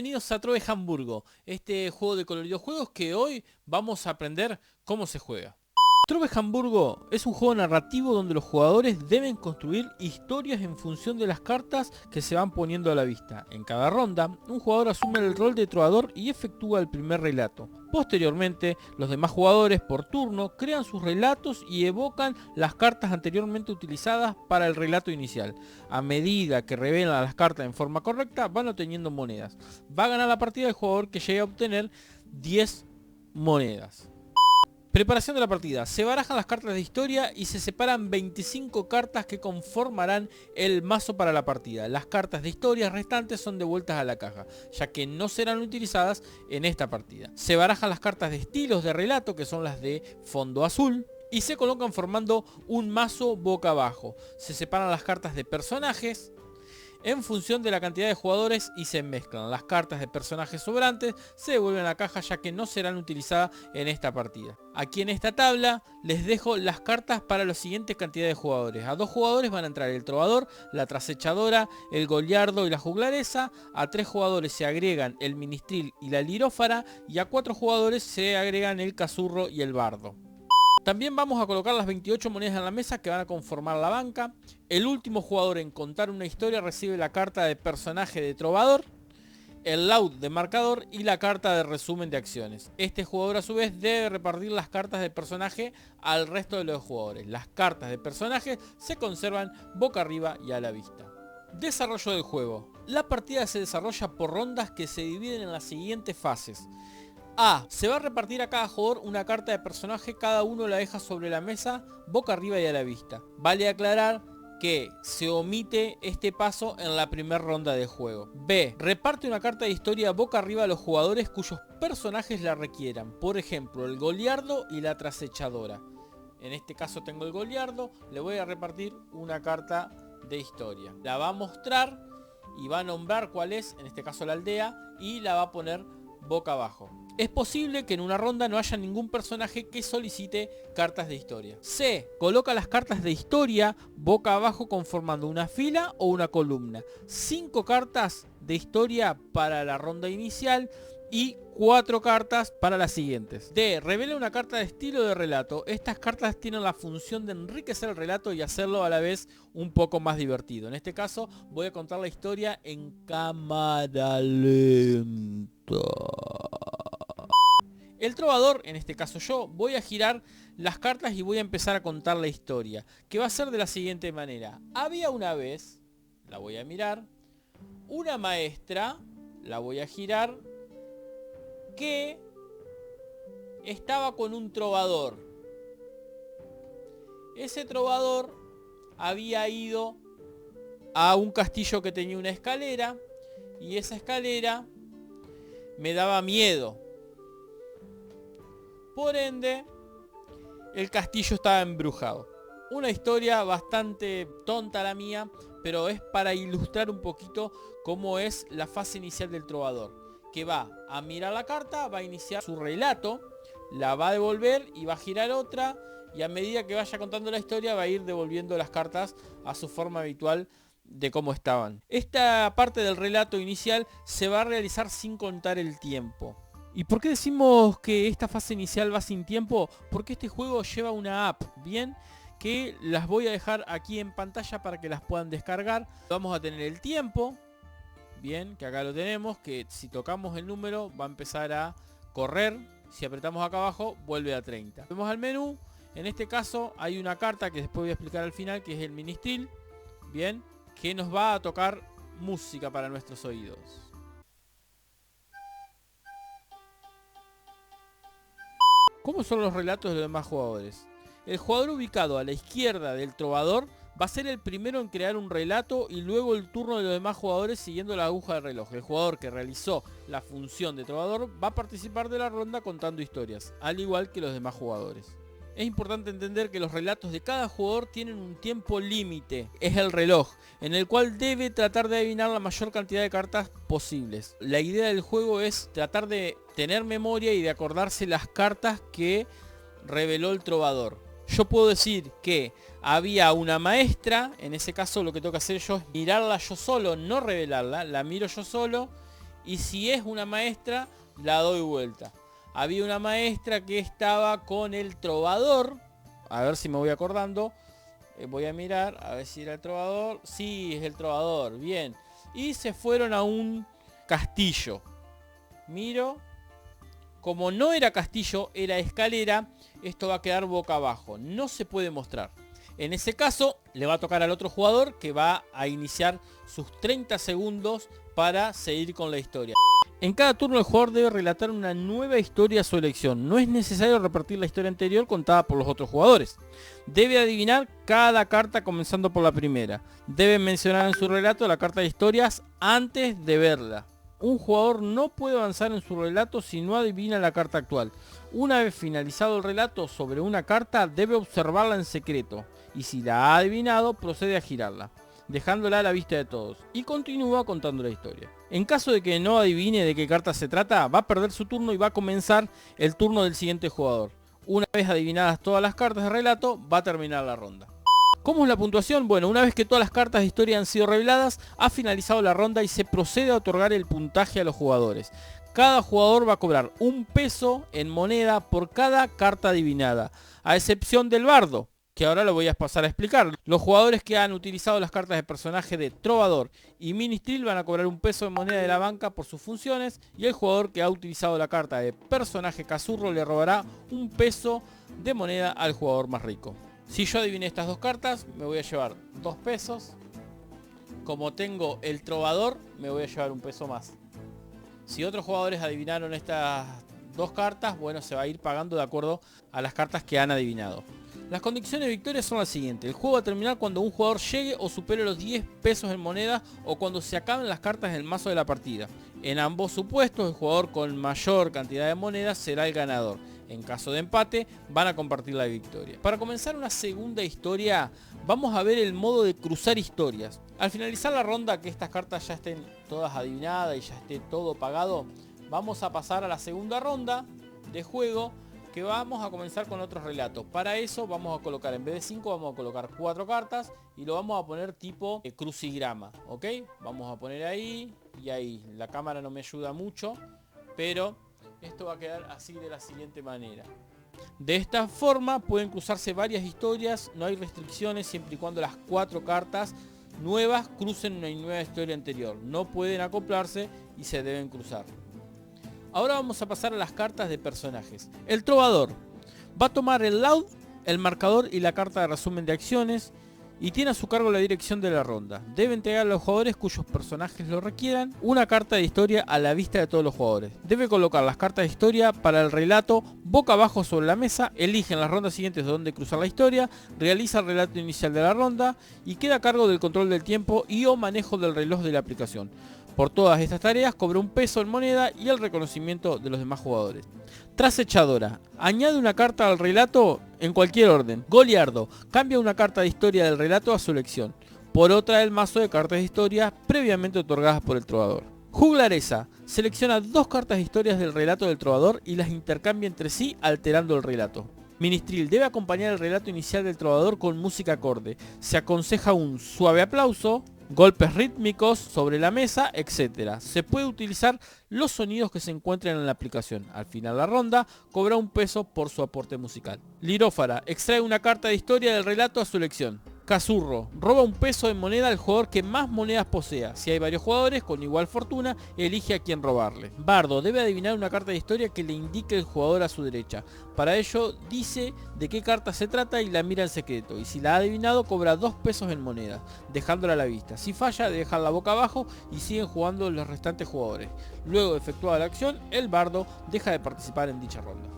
Bienvenidos a Trove Hamburgo, este juego de coloridos juegos que hoy vamos a aprender cómo se juega. Trove Hamburgo es un juego narrativo donde los jugadores deben construir historias en función de las cartas que se van poniendo a la vista. En cada ronda, un jugador asume el rol de trovador y efectúa el primer relato. Posteriormente, los demás jugadores por turno crean sus relatos y evocan las cartas anteriormente utilizadas para el relato inicial. A medida que revelan las cartas en forma correcta, van obteniendo monedas. Va a ganar la partida el jugador que llegue a obtener 10 monedas. Preparación de la partida. Se barajan las cartas de historia y se separan 25 cartas que conformarán el mazo para la partida. Las cartas de historia restantes son devueltas a la caja, ya que no serán utilizadas en esta partida. Se barajan las cartas de estilos de relato, que son las de fondo azul, y se colocan formando un mazo boca abajo. Se separan las cartas de personajes en función de la cantidad de jugadores y se mezclan. Las cartas de personajes sobrantes se devuelven a la caja, ya que no serán utilizadas en esta partida. Aquí en esta tabla les dejo las cartas para la siguiente cantidad de jugadores. A 2 jugadores van a entrar el trovador, la trasechadora, el goliardo y la juglaresa. A 3 jugadores se agregan el ministril y la lirófara. Y a 4 jugadores se agregan el cazurro y el bardo. También vamos a colocar las 28 monedas en la mesa que van a conformar la banca. El último jugador en contar una historia recibe la carta de personaje de trovador, el laúd de marcador y la carta de resumen de acciones. Este jugador a su vez debe repartir las cartas de personaje al resto de los jugadores. Las cartas de personaje se conservan boca arriba y a la vista. Desarrollo del juego. La partida se desarrolla por rondas que se dividen en las siguientes fases. A. Se va a repartir a cada jugador una carta de personaje, cada uno la deja sobre la mesa, boca arriba y a la vista. Vale aclarar que se omite este paso en la primera ronda de juego. B. Reparte una carta de historia boca arriba a los jugadores cuyos personajes la requieran. Por ejemplo, el goliardo y la trasechadora. En este caso tengo el goliardo, le voy a repartir una carta de historia. La va a mostrar y va a nombrar cuál es, en este caso la aldea, y la va a poner boca abajo. Es posible que en una ronda no haya ningún personaje que solicite cartas de historia. C. Coloca las cartas de historia boca abajo conformando una fila o una columna. 5 cartas de historia para la ronda inicial y 4 cartas para las siguientes. D. Revela una carta de estilo de relato. Estas cartas tienen la función de enriquecer el relato y hacerlo a la vez un poco más divertido. En este caso voy a contar la historia en cámara lenta. El trovador, en este caso yo, voy a girar las cartas y voy a empezar a contar la historia, que va a ser de la siguiente manera. Había una vez, la voy a mirar, una maestra, la voy a girar, que estaba con un trovador. Ese trovador había ido a un castillo que tenía una escalera y esa escalera me daba miedo. Por ende, el castillo estaba embrujado. Una historia bastante tonta la mía, pero es para ilustrar un poquito cómo es la fase inicial del trovador. Que va a mirar la carta, va a iniciar su relato, la va a devolver y va a girar otra. Y a medida que vaya contando la historia va a ir devolviendo las cartas a su forma habitual de cómo estaban. Esta parte del relato inicial se va a realizar sin contar el tiempo. ¿Y por qué decimos que esta fase inicial va sin tiempo? Porque este juego lleva una app, ¿bien? Que las voy a dejar aquí en pantalla para que las puedan descargar. Vamos a tener el tiempo, bien, que acá lo tenemos, que si tocamos el número va a empezar a correr. Si apretamos acá abajo, vuelve a 30. Vemos al menú. En este caso hay una carta que después voy a explicar al final, que es el ministril, bien, que nos va a tocar música para nuestros oídos. ¿Cómo son los relatos de los demás jugadores? El jugador ubicado a la izquierda del trovador va a ser el primero en crear un relato y luego el turno de los demás jugadores siguiendo la aguja del reloj. El jugador que realizó la función de trovador va a participar de la ronda contando historias, al igual que los demás jugadores. Es importante entender que los relatos de cada jugador tienen un tiempo límite, es el reloj, en el cual debe tratar de adivinar la mayor cantidad de cartas posibles. La idea del juego es tratar de tener memoria y de acordarse las cartas que reveló el trovador. Yo puedo decir que había una maestra, en ese caso lo que tengo que hacer yo es mirarla yo solo, no revelarla, la miro yo solo y si es una maestra, la doy vuelta. Había una maestra que estaba con el trovador, a ver si me voy acordando, voy a mirar, a ver si era el trovador, sí, es el trovador, bien. Y se fueron a un castillo. Miro, como no era castillo, era escalera, esto va a quedar boca abajo, no se puede mostrar. En ese caso, le va a tocar al otro jugador que va a iniciar sus 30 segundos para seguir con la historia. En cada turno el jugador debe relatar una nueva historia a su elección. No es necesario repetir la historia anterior contada por los otros jugadores. Debe adivinar cada carta comenzando por la primera. Debe mencionar en su relato la carta de historias antes de verla. Un jugador no puede avanzar en su relato si no adivina la carta actual. Una vez finalizado el relato sobre una carta, debe observarla en secreto. Y si la ha adivinado, procede a girarla, dejándola a la vista de todos, y continúa contando la historia. En caso de que no adivine de qué carta se trata, va a perder su turno y va a comenzar el turno del siguiente jugador. Una vez adivinadas todas las cartas de relato, va a terminar la ronda. ¿Cómo es la puntuación? Bueno, una vez que todas las cartas de historia han sido reveladas, ha finalizado la ronda y se procede a otorgar el puntaje a los jugadores. Cada jugador va a cobrar un peso en moneda por cada carta adivinada, a excepción del bardo, que ahora lo voy a pasar a explicar. Los jugadores que han utilizado las cartas de personaje de trovador y ministril van a cobrar un peso de moneda de la banca por sus funciones, y el jugador que ha utilizado la carta de personaje cazurro le robará un peso de moneda al jugador más rico. Si yo adiviné estas dos cartas, me voy a llevar 2 pesos. Como tengo el trovador, me voy a llevar un peso más. Si otros jugadores adivinaron estas dos cartas, bueno, se va a ir pagando de acuerdo a las cartas que han adivinado. Las condiciones de victoria son las siguientes. El juego va a terminar cuando un jugador llegue o supere los 10 pesos en moneda, o cuando se acaben las cartas del mazo de la partida. En ambos supuestos, el jugador con mayor cantidad de monedas será el ganador. En caso de empate, van a compartir la victoria. Para comenzar una segunda historia, vamos a ver el modo de cruzar historias. Al finalizar la ronda, que estas cartas ya estén todas adivinadas y ya esté todo pagado, vamos a pasar a la segunda ronda de juego, que vamos a comenzar con otros relatos. Para eso vamos a colocar, en vez de 5, vamos a colocar 4 cartas y lo vamos a poner tipo crucigrama, ¿ok? Vamos a poner ahí y ahí. La cámara no me ayuda mucho, pero esto va a quedar así de la siguiente manera. De esta forma pueden cruzarse varias historias, no hay restricciones siempre y cuando las 4 cartas nuevas crucen una nueva historia anterior. No pueden acoplarse y se deben cruzar. Ahora vamos a pasar a las cartas de personajes. El trovador va a tomar el laúd, el marcador y la carta de resumen de acciones, y tiene a su cargo la dirección de la ronda. Debe entregar a los jugadores cuyos personajes lo requieran una carta de historia a la vista de todos los jugadores. Debe colocar las cartas de historia para el relato boca abajo sobre la mesa, elige en las rondas siguientes dónde cruzar la historia, realiza el relato inicial de la ronda y queda a cargo del control del tiempo y o manejo del reloj de la aplicación. Por todas estas tareas cobra un peso en moneda y el reconocimiento de los demás jugadores. Trasechadora. Añade una carta al relato en cualquier orden. Goliardo. Cambia una carta de historia del relato a su elección por otra del mazo de cartas de historia previamente otorgadas por el trovador. Juglaresa. Selecciona 2 cartas de historias del relato del trovador y las intercambia entre sí alterando el relato. Ministril. Debe acompañar el relato inicial del trovador con música acorde. Se aconseja un suave aplauso, golpes rítmicos sobre la mesa, etc. Se puede utilizar los sonidos que se encuentren en la aplicación. Al final de la ronda, cobra un peso por su aporte musical. Lirófara. Extrae una carta de historia del relato a su elección. Cazurro. Roba un peso de moneda al jugador que más monedas posea. Si hay varios jugadores con igual fortuna, elige a quién robarle. Bardo. Debe adivinar una carta de historia que le indique el jugador a su derecha. Para ello, dice de qué carta se trata y la mira en secreto. Y si la ha adivinado, cobra 2 pesos en moneda, dejándola a la vista. Si falla, deja la boca abajo y siguen jugando los restantes jugadores. Luego de efectuada la acción, el bardo deja de participar en dicha ronda.